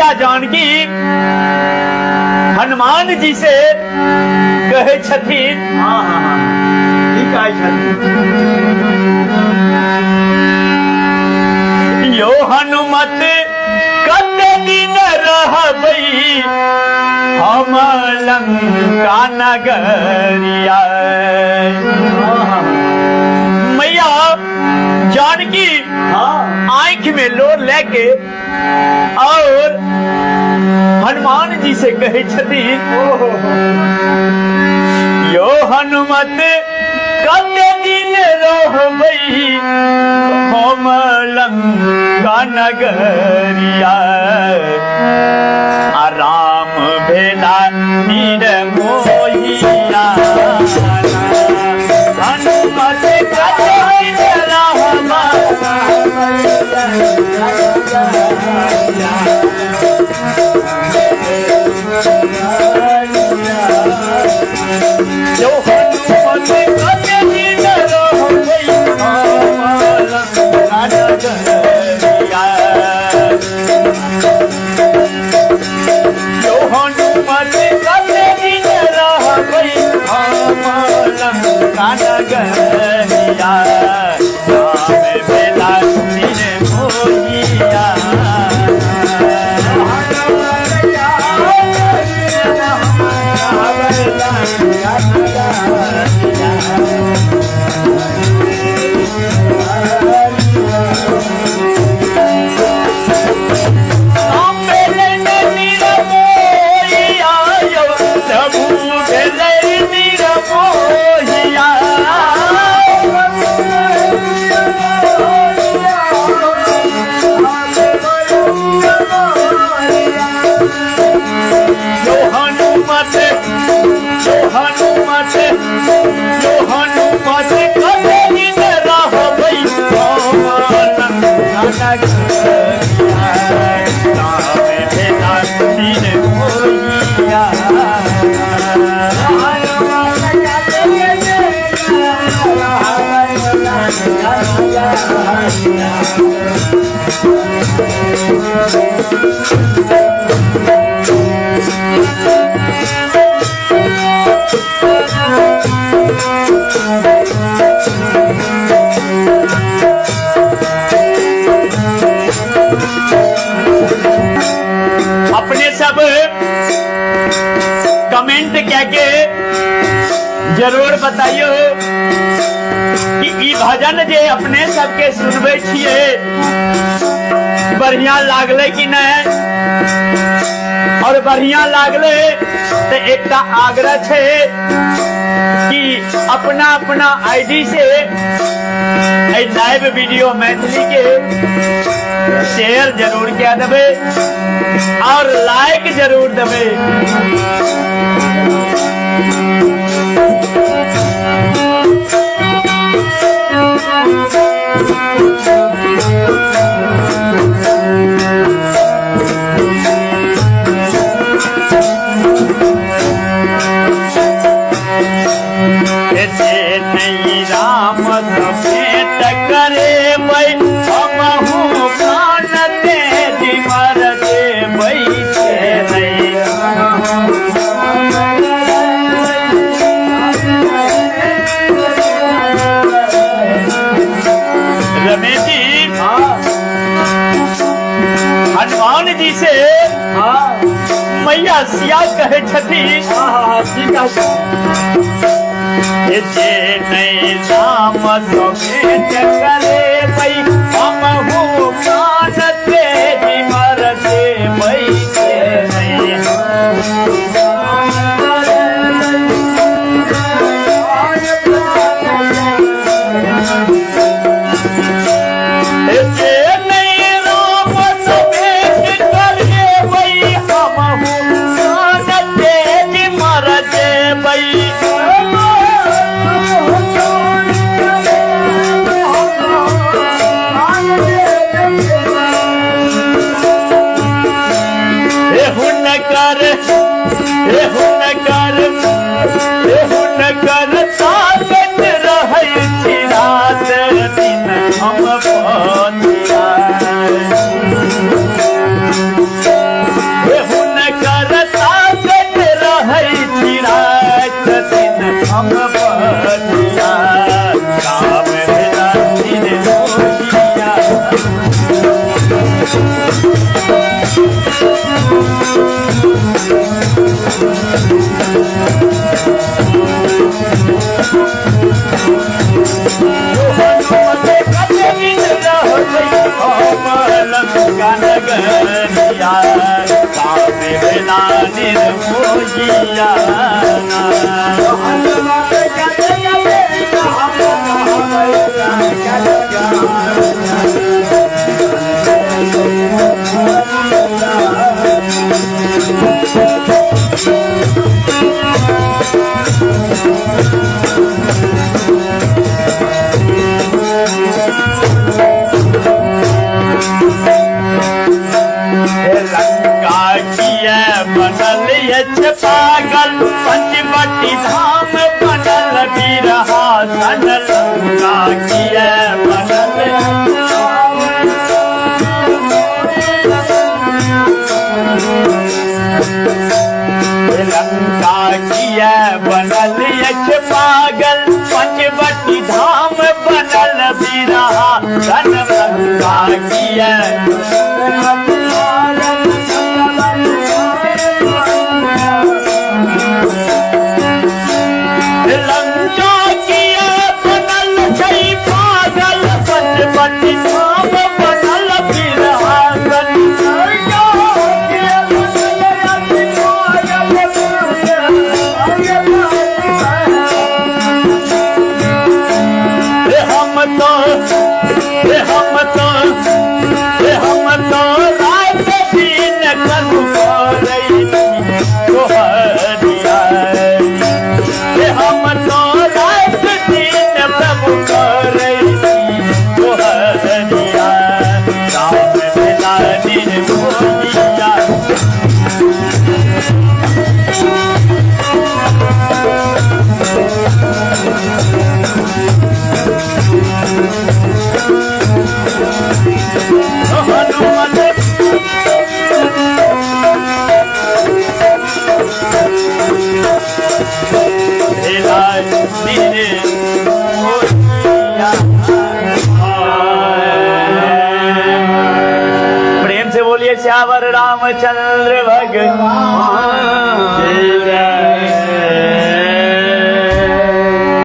मैया जानकी हनुमान जी से कहे छथिन। हाँ हाँ हाँ ठीक है यो हनुमत कते दिन रहबै हम लंका नगरिया। मैया जानकी आंख में लोर लेके और हनुमान जी से कहे छथिन यो हनुमत कते दिन रहबै हम लंका नगरिया। आराम भेला निर्मोहिया हनुमत कते दिन रहबै जो हनुमत कते दिन रहबै हम लंका नगरिया। जो हनुमत कते दिन रहबै हम लंका नगरिया। राम भेला निर्मोहिया कमेंट क्या के जरूर बताइयो कि ई भजन जे अपने सबके सुनबे छिए बढ़िया लागले कि नहीं। और बढ़िया लागले तो एक आग्रह है कि अपना अपना आईडी से लाइव वीडियो मैथिली के शेयर जरूर किया देवे और लाइक जरूर देवे। राम समेत करे भाई हमहू प्राण तेज मर दे बैठे नहीं। रमेश जी हनुमान जी से मैया सिया कहे छथी जे नहीं राम समेत करे भाई हमहू प्राण तेज मर दे बैठे नहीं। हम पतिया काम भेला दिन मोहिया पागल पंचवटी धाम बनल बिरहा सन लंका किया बनल लंका किया बनल यक्ष पागल पंचवटी धाम बनल बिरहा सन लंका किया प्रेम से बोलिए श्यावर रामचंद्र भगवान जय जय।